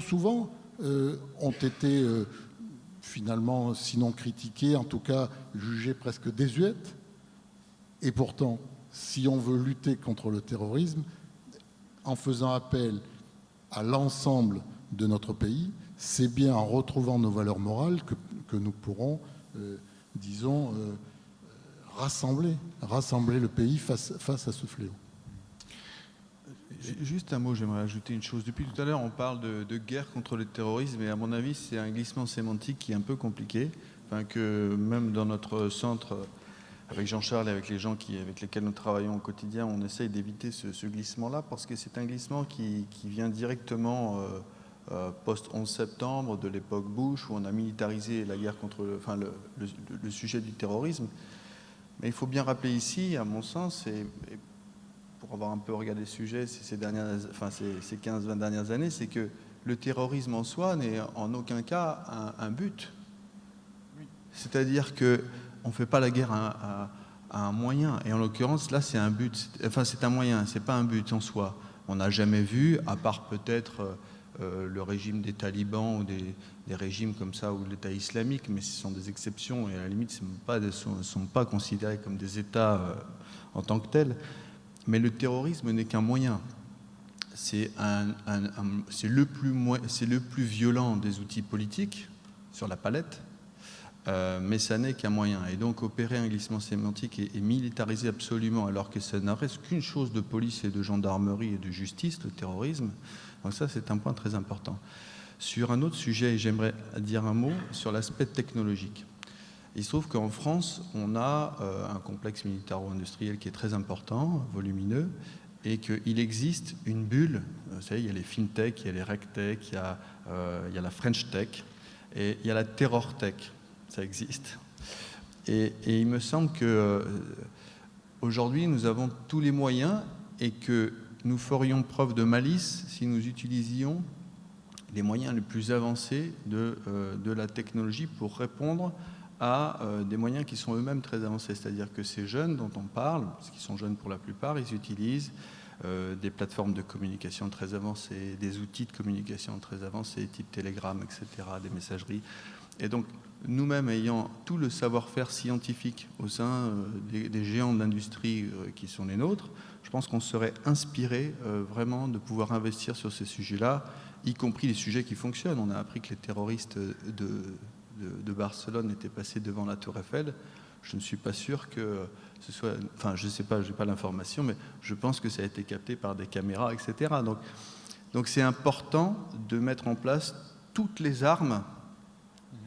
souvent, ont été finalement, sinon critiquées, en tout cas jugées presque désuètes. Et pourtant, si on veut lutter contre le terrorisme, en faisant appel à l'ensemble de notre pays, c'est bien en retrouvant nos valeurs morales que nous pourrons, disons, rassembler le pays face à ce fléau. Juste un mot, j'aimerais ajouter une chose. Depuis tout à l'heure, on parle de guerre contre le terrorisme, et à mon avis, c'est un glissement sémantique qui est un peu compliqué. Enfin, que même dans notre centre, avec Jean-Charles et avec les gens avec lesquels nous travaillons au quotidien, on essaye d'éviter ce glissement-là, parce que c'est un glissement qui vient directement post-11 septembre, de l'époque Bush, où on a militarisé la guerre contre le sujet du terrorisme. Mais il faut bien rappeler ici, à mon sens, et pour avoir un peu regardé le sujet ces 15-20 dernières années, c'est que le terrorisme en soi n'est en aucun cas un but. C'est-à-dire qu'on ne fait pas la guerre à un moyen. Et en l'occurrence, là, c'est un but. Enfin, c'est un moyen, ce n'est pas un but en soi. On n'a jamais vu, à part peut-être le régime des talibans ou des régimes comme ça, ou l'État islamique, mais ce sont des exceptions et à la limite, ne sont pas considérés comme des États en tant que tels. Mais le terrorisme n'est qu'un moyen. C'est le plus violent des outils politiques sur la palette, mais ça n'est qu'un moyen. Et donc opérer un glissement sémantique et militariser absolument, alors que ça n'a reste qu'une chose de police et de gendarmerie et de justice, le terrorisme. Donc ça, c'est un point très important. Sur un autre sujet, j'aimerais dire un mot sur l'aspect technologique. Il se trouve qu'en France, on a un complexe militaro-industriel qui est très important, volumineux, et qu'il existe une bulle. Vous savez, il y a les FinTech, il y a les RegTech, il y a la French Tech, et il y a la Terror Tech. Ça existe. Et il me semble qu'aujourd'hui, nous avons tous les moyens et que nous ferions preuve de malice si nous utilisions les moyens les plus avancés de la technologie pour répondre à des moyens qui sont eux-mêmes très avancés. C'est-à-dire que ces jeunes dont on parle, parce qu'ils sont jeunes pour la plupart, ils utilisent des plateformes de communication très avancées, des outils de communication très avancés, type Telegram, etc., des messageries. Et donc, nous-mêmes ayant tout le savoir-faire scientifique au sein des géants de l'industrie qui sont les nôtres, je pense qu'on serait inspiré vraiment de pouvoir investir sur ces sujets-là, y compris les sujets qui fonctionnent. On a appris que les terroristes de Barcelone étaient passés devant la Tour Eiffel. Je ne suis pas sûr que ce soit... Enfin, je ne sais pas, je n'ai pas l'information, mais je pense que ça a été capté par des caméras, etc. Donc c'est important de mettre en place toutes les armes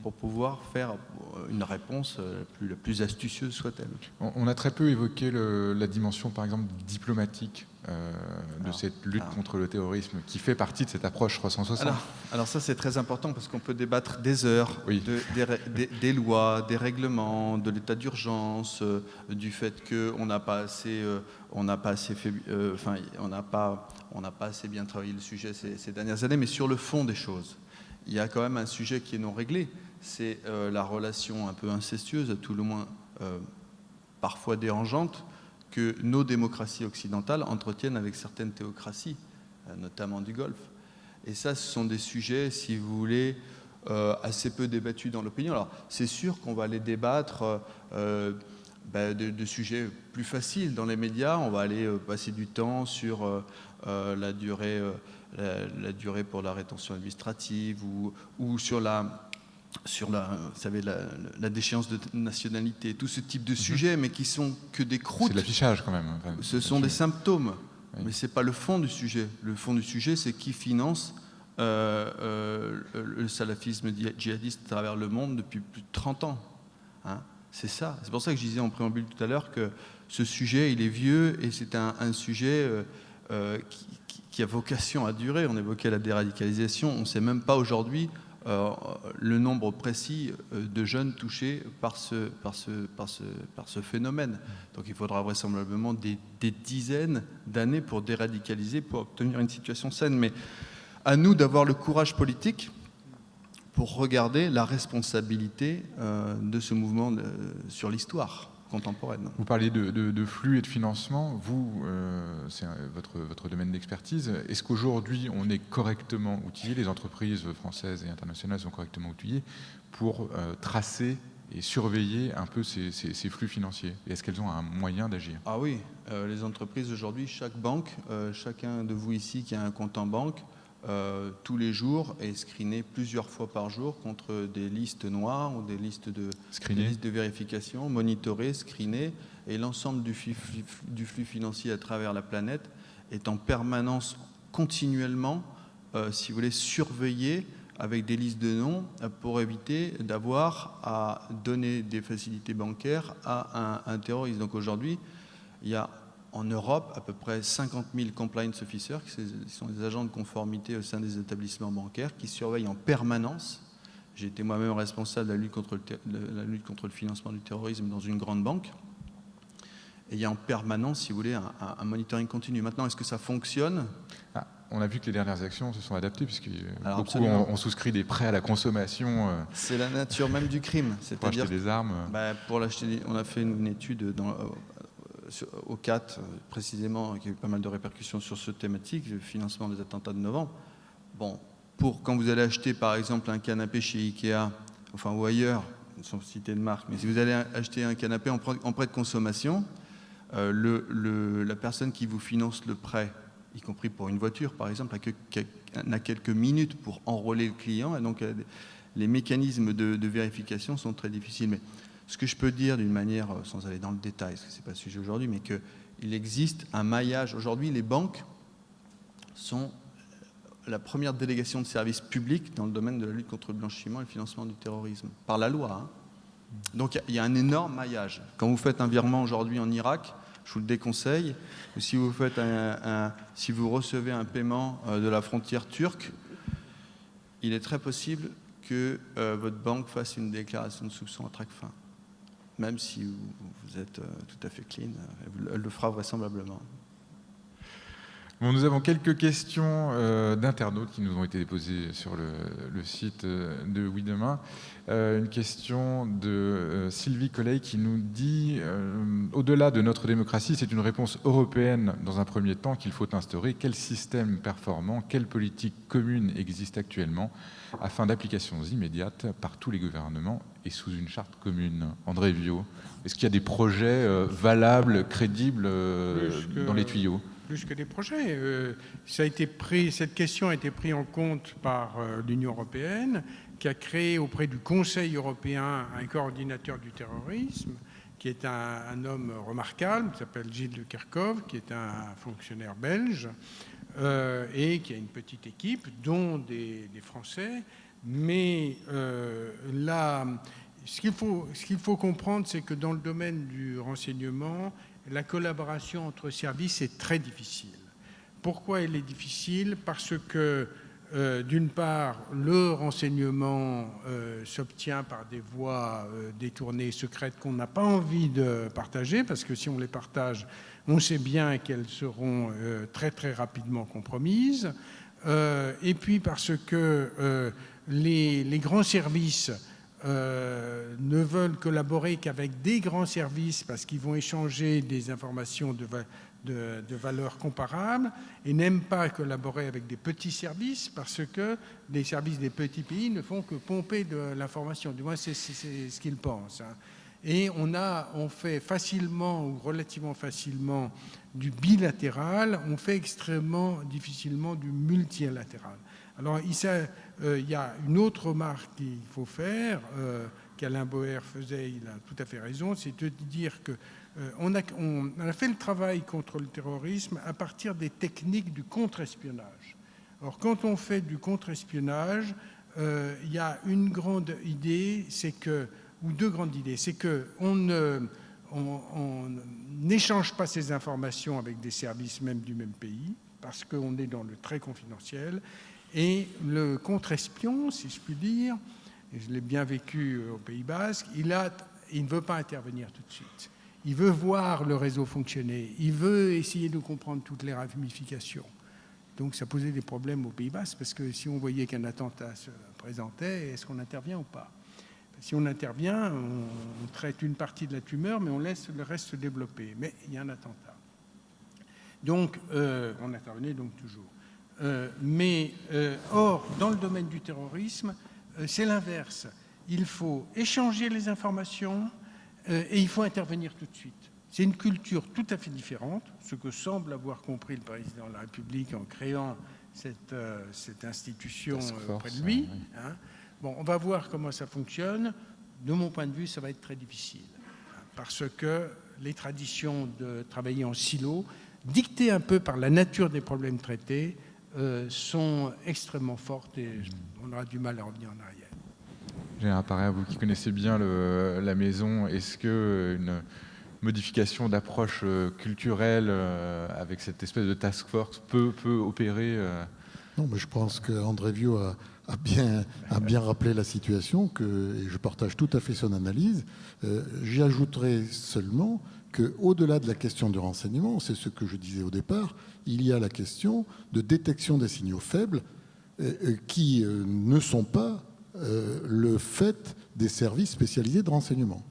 pour pouvoir faire une réponse la plus astucieuse soit-elle. On a très peu évoqué la dimension, par exemple, diplomatique de cette lutte contre le terrorisme, qui fait partie de cette approche 360. Alors ça, c'est très important, parce qu'on peut débattre des heures, oui. des lois, des règlements, de l'état d'urgence, du fait qu'on n'a pas assez, on n'a pas assez bien travaillé le sujet ces dernières années, mais sur le fond des choses, il y a quand même un sujet qui est non réglé. C'est la relation un peu incestueuse, à tout le moins parfois dérangeante, que nos démocraties occidentales entretiennent avec certaines théocraties, notamment du Golfe. Et ça, ce sont des sujets, si vous voulez, assez peu débattus dans l'opinion. Alors, c'est sûr qu'on va les débattre de sujets plus faciles dans les médias. On va aller passer du temps sur la durée la durée pour la rétention administrative ou sur vous savez, la déchéance de nationalité, tout ce type de sujets, mais qui sont que des croûtes. C'est de l'affichage quand même. Enfin, ce sont des symptômes, oui. mais ce n'est pas le fond du sujet. Le fond du sujet, c'est qui finance le salafisme djihadiste à travers le monde depuis plus de 30 ans. Hein, c'est ça. C'est pour ça que je disais en préambule tout à l'heure que ce sujet, il est vieux et c'est un sujet qui a vocation à durer. On évoquait la déradicalisation. On ne sait même pas aujourd'hui le nombre précis de jeunes touchés par ce phénomène. Donc il faudra vraisemblablement des dizaines d'années pour déradicaliser, pour obtenir une situation saine. Mais à nous d'avoir le courage politique pour regarder la responsabilité de ce mouvement sur l'histoire contemporaine. Vous parliez de flux et de financement. Vous, c'est votre domaine d'expertise. Est-ce qu'aujourd'hui, on est correctement outillé, les entreprises françaises et internationales sont correctement outillées pour tracer et surveiller un peu ces flux financiers? Et est-ce qu'elles ont un moyen d'agir? Ah oui, les entreprises aujourd'hui, chaque banque, chacun de vous ici qui a un compte en banque, tous les jours est screené plusieurs fois par jour contre des listes noires ou des listes de vérification, monitoré, screené, et l'ensemble du flux financier à travers la planète est en permanence, continuellement, si vous voulez, surveillé avec des listes de noms pour éviter d'avoir à donner des facilités bancaires à un terroriste. Donc aujourd'hui, il y a en Europe, à peu près 50 000 compliance officers, qui sont des agents de conformité au sein des établissements bancaires, qui surveillent en permanence. J'ai été moi-même responsable de la lutte contre le financement du terrorisme dans une grande banque. Et il y a en permanence, si vous voulez, un monitoring continu. Maintenant, est-ce que ça fonctionne ? On a vu que les dernières actions se sont adaptées, puisque beaucoup ont souscrit des prêts à la consommation. C'est la nature même du crime. Pour acheter des armes. Pour l'acheter, on a fait une étude au CAT, précisément, qui a eu pas mal de répercussions sur ce thématique, le financement des attentats de novembre. Bon, quand vous allez acheter, par exemple, un canapé chez Ikea, ou ailleurs, sans citer de marque, mais si vous allez acheter un canapé en prêt de consommation, la personne qui vous finance le prêt, y compris pour une voiture, par exemple, n'a quelques minutes pour enrôler le client, et donc les mécanismes de vérification sont très difficiles. Mais ce que je peux dire d'une manière, sans aller dans le détail, parce que ce n'est pas le sujet aujourd'hui, mais qu'il existe un maillage. Aujourd'hui, les banques sont la première délégation de services publics dans le domaine de la lutte contre le blanchiment et le financement du terrorisme, par la loi. Hein. Donc il y a un énorme maillage. Quand vous faites un virement aujourd'hui en Irak, je vous le déconseille. Si vous recevez un paiement de la frontière turque, il est très possible que votre banque fasse une déclaration de soupçon à Tracfin. Même si vous êtes tout à fait clean, elle le fera vraisemblablement. Bon, nous avons quelques questions d'internautes qui nous ont été déposées sur le site de Oui Demain. Une question de Sylvie Collet qui nous dit au-delà de notre démocratie, c'est une réponse européenne dans un premier temps qu'il faut instaurer. Quel système performant, quelle politique commune existe actuellement afin d'applications immédiates par tous les gouvernements et sous une charte commune? André Viot, est-ce qu'il y a des projets valables, crédibles dans les tuyaux? Plus que des projets. Cette question a été prise en compte par l'Union européenne, qui a créé auprès du Conseil européen un coordinateur du terrorisme, qui est un homme remarquable, qui s'appelle Gilles de Kerchove, qui est un fonctionnaire belge, et qui a une petite équipe, dont des Français. Mais là, ce qu'il faut comprendre, c'est que dans le domaine du renseignement, la collaboration entre services est très difficile. Pourquoi elle est difficile? Parce que, d'une part, le renseignement s'obtient par des voies détournées, secrètes, qu'on n'a pas envie de partager, parce que si on les partage, on sait bien qu'elles seront très très rapidement compromises. Et puis parce que les grands services ne veulent collaborer qu'avec des grands services parce qu'ils vont échanger des informations de valeur comparable et n'aiment pas collaborer avec des petits services parce que les services des petits pays ne font que pomper de l'information. Du moins, c'est ce qu'ils pensent. Et on fait facilement ou relativement facilement du bilatéral, on fait extrêmement difficilement du multilatéral. Alors il y a une autre remarque qu'il faut faire, qu'Alain Boer faisait, il a tout à fait raison, c'est de dire qu'on a fait le travail contre le terrorisme à partir des techniques du contre-espionnage. Alors quand on fait du contre-espionnage, il y a une grande idée, ou deux grandes idées, c'est qu'on n'échange pas ces informations avec des services même du même pays, parce qu'on est dans le très confidentiel, et le contre-espion, si je puis dire, et je l'ai bien vécu au Pays Basque, il ne veut pas intervenir tout de suite. Il veut voir le réseau fonctionner, il veut essayer de comprendre toutes les ramifications. Donc ça posait des problèmes au Pays Basque, parce que si on voyait qu'un attentat se présentait, est-ce qu'on intervient ou pas ? Si on intervient, on traite une partie de la tumeur, mais on laisse le reste se développer. Mais il y a un attentat. Donc, on intervenait donc toujours. Or, dans le domaine du terrorisme, c'est l'inverse. Il faut échanger les informations et il faut intervenir tout de suite. C'est une culture tout à fait différente, ce que semble avoir compris le président de la République en créant cette institution auprès de lui. Hein. Bon, on va voir comment ça fonctionne. De mon point de vue, ça va être très difficile. Parce que les traditions de travailler en silo, dictées un peu par la nature des problèmes traités, sont extrêmement fortes et on aura du mal à revenir en arrière. J'ai un appareil à vous qui connaissez bien la maison. Est-ce qu'une modification d'approche culturelle avec cette espèce de task force peut opérer Non, mais je pense qu'André Viau a bien rappelé la situation, et je partage tout à fait son analyse. J'y ajouterai seulement qu'au-delà de la question du renseignement, c'est ce que je disais au départ, il y a la question de détection des signaux faibles qui ne sont pas le fait des services spécialisés de renseignement.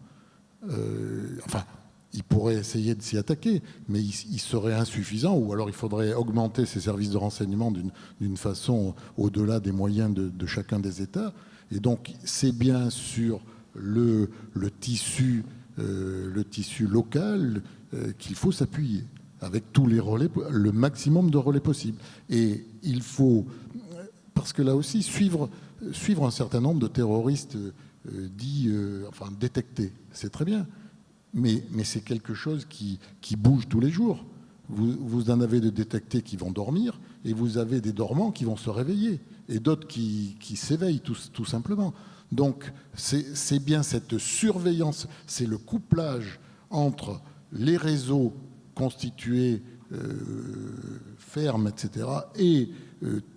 Il pourrait essayer de s'y attaquer, mais il serait insuffisant, ou alors il faudrait augmenter ces services de renseignement d'une façon au-delà des moyens de chacun des États. Et donc, c'est bien sur le tissu local qu'il faut s'appuyer, avec tous les relais, le maximum de relais possible. Et il faut, parce que là aussi, suivre un certain nombre de terroristes détectés, c'est très bien. Mais c'est quelque chose qui bouge tous les jours. Vous en avez de détectés qui vont dormir, et vous avez des dormants qui vont se réveiller, et d'autres qui s'éveillent tout simplement. Donc c'est bien cette surveillance, c'est le couplage entre les réseaux constitués, fermes, etc., et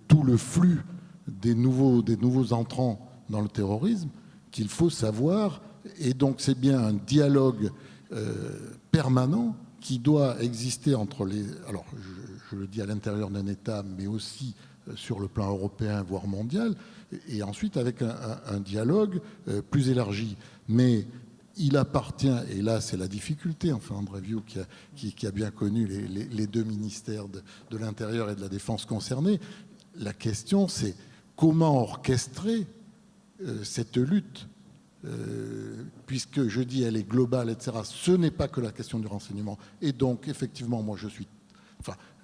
tout le flux des nouveaux entrants dans le terrorisme qu'il faut savoir. Et donc c'est bien un dialogue permanent qui doit exister entre les... Alors je le dis à l'intérieur d'un État, mais aussi sur le plan européen, voire mondial, et ensuite avec un dialogue plus élargi. Mais il appartient, et là c'est la difficulté, enfin André Viau qui a bien connu les deux ministères de l'Intérieur et de la Défense concernés, la question c'est comment orchestrer cette lutte, puisque je dis elle est globale, etc. Ce n'est pas que la question du renseignement. Et donc, effectivement, moi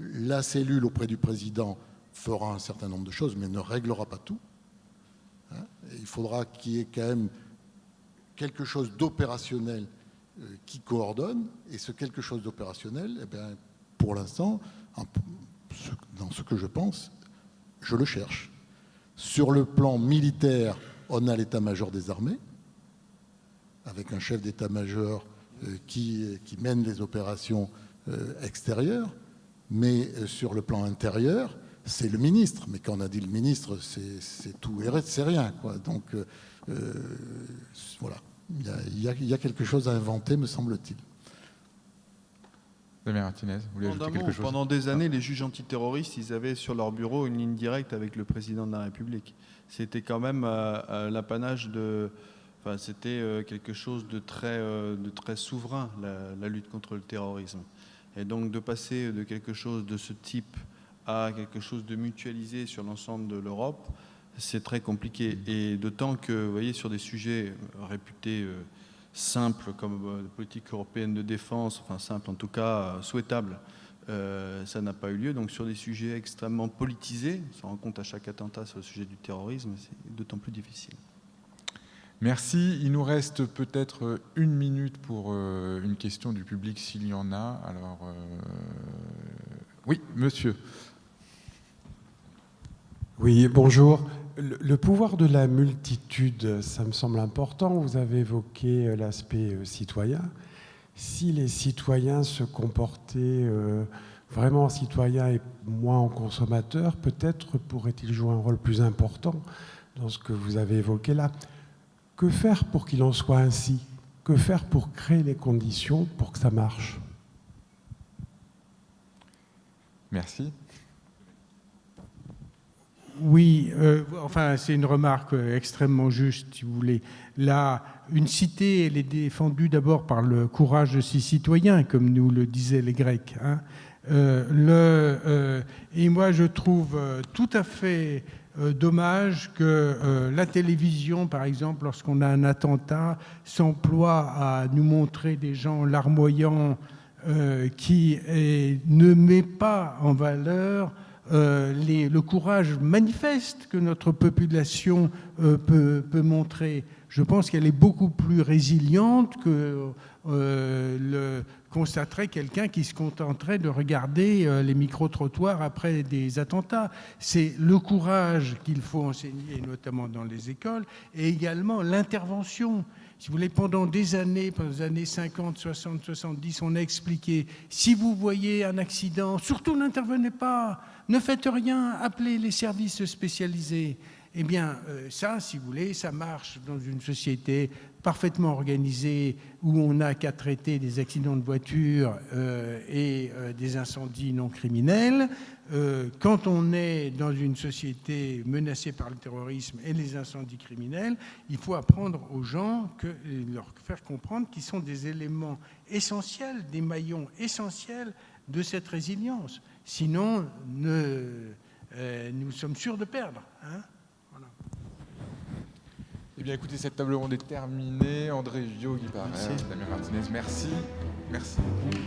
la cellule auprès du président fera un certain nombre de choses, mais ne réglera pas tout. Il faudra qu'il y ait quand même quelque chose d'opérationnel qui coordonne. Et ce quelque chose d'opérationnel, eh bien, pour l'instant, dans ce que je pense, je le cherche. Sur le plan militaire, on a l'état-major des armées, avec un chef d'état-major qui mène les opérations extérieures, mais sur le plan intérieur, c'est le ministre. Mais quand on a dit le ministre, c'est tout et c'est rien, quoi. Donc voilà, il y a quelque chose à inventer, me semble-t-il. Damien Martinez, vous voulez ajouter quelque chose ? Pendant des années, les juges antiterroristes, ils avaient sur leur bureau une ligne directe avec le président de la République. C'était quand même l'apanage de... Enfin, c'était quelque chose de très souverain, la lutte contre le terrorisme. Et donc de passer de quelque chose de ce type à quelque chose de mutualisé sur l'ensemble de l'Europe, c'est très compliqué. Et d'autant que, vous voyez, sur des sujets réputés simple comme politique européenne de défense, enfin simple en tout cas, souhaitable, ça n'a pas eu lieu. Donc sur des sujets extrêmement politisés, on se rend compte à chaque attentat sur le sujet du terrorisme, c'est d'autant plus difficile. Merci. Il nous reste peut-être 1 minute pour une question du public s'il y en a. Alors, oui, monsieur. Oui, bonjour. Le pouvoir de la multitude, ça me semble important. Vous avez évoqué l'aspect citoyen. Si les citoyens se comportaient vraiment en citoyens et moins en consommateurs, peut-être pourraient-ils jouer un rôle plus important dans ce que vous avez évoqué là. Que faire pour qu'il en soit ainsi? Que faire pour créer les conditions pour que ça marche? Merci. Oui, enfin, c'est une remarque extrêmement juste, si vous voulez. Là, une cité, elle est défendue d'abord par le courage de ses citoyens, comme nous le disaient les Grecs. Hein. Et moi, je trouve tout à fait dommage que la télévision, par exemple, lorsqu'on a un attentat, s'emploie à nous montrer des gens larmoyants qui ne met pas en valeur le courage manifeste que notre population peut montrer. Je pense qu'elle est beaucoup plus résiliente que constaterait quelqu'un qui se contenterait de regarder les micro-trottoirs après des attentats. C'est le courage qu'il faut enseigner, notamment dans les écoles, et également l'intervention. Si vous voulez, pendant les années 50, 60, 70, on a expliqué, si vous voyez un accident, surtout n'intervenez pas, ne faites rien, appelez les services spécialisés. Eh bien, ça, si vous voulez, ça marche dans une société parfaitement organisée où on n'a qu'à traiter des accidents de voiture et des incendies non criminels. Quand on est dans une société menacée par le terrorisme et les incendies criminels, il faut apprendre aux gens, leur faire comprendre qu'ils sont des éléments essentiels, des maillons essentiels de cette résilience. Sinon, nous sommes sûrs de perdre. Hein ? Voilà. Eh bien, écoutez, cette table ronde est terminée. André Viau, Guy Parrer, Damien Martinez, merci. Merci beaucoup.